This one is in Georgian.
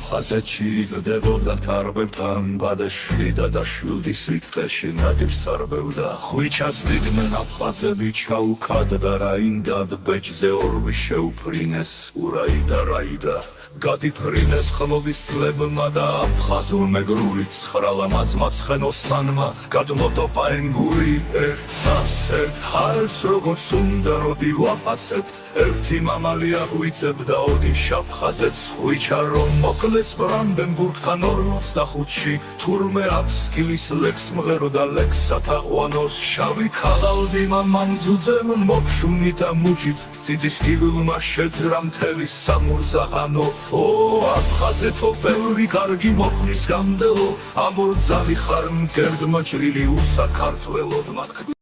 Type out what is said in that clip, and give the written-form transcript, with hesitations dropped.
აფხაზეთში იზრდებოდა თარბებთან ბადეშიდა და შვილდის სიტყეში ნადირს არბევდა ხვიჩას დიდმენ აფხაზები ჩაუქად და რაინდად ბეჭზე ორვი შეუფრინეს ურაიდა რაიდა გადიფრინეს ხმობის წლებმა და აფხაზურ მეგრული ცხრალამაზ მაცხენოსანმა გადმოდო პაენგური ერთ ჰარს როგორც უნდა როდი ვაფასებთ ერთი მამალი აღვიწებდა ოდის აფხაზეთს ხვიჩა რომ მოკლეს ბრანდენბურგთან 45-ში თურმე აფსკილის ლექს მღერო და ლექსად აყვანოს შავი ქალავდი მამამ ძუძემ მოფშუნი და მუჯით ციცის კიბილმა შეძრა მთელი სამურზაღანო ო აფხაზეთო ბევრი კარგი მოხნის გამდელო ამორძალი ხარ მგერდმა ჭრილი უსაქართველოდ მათ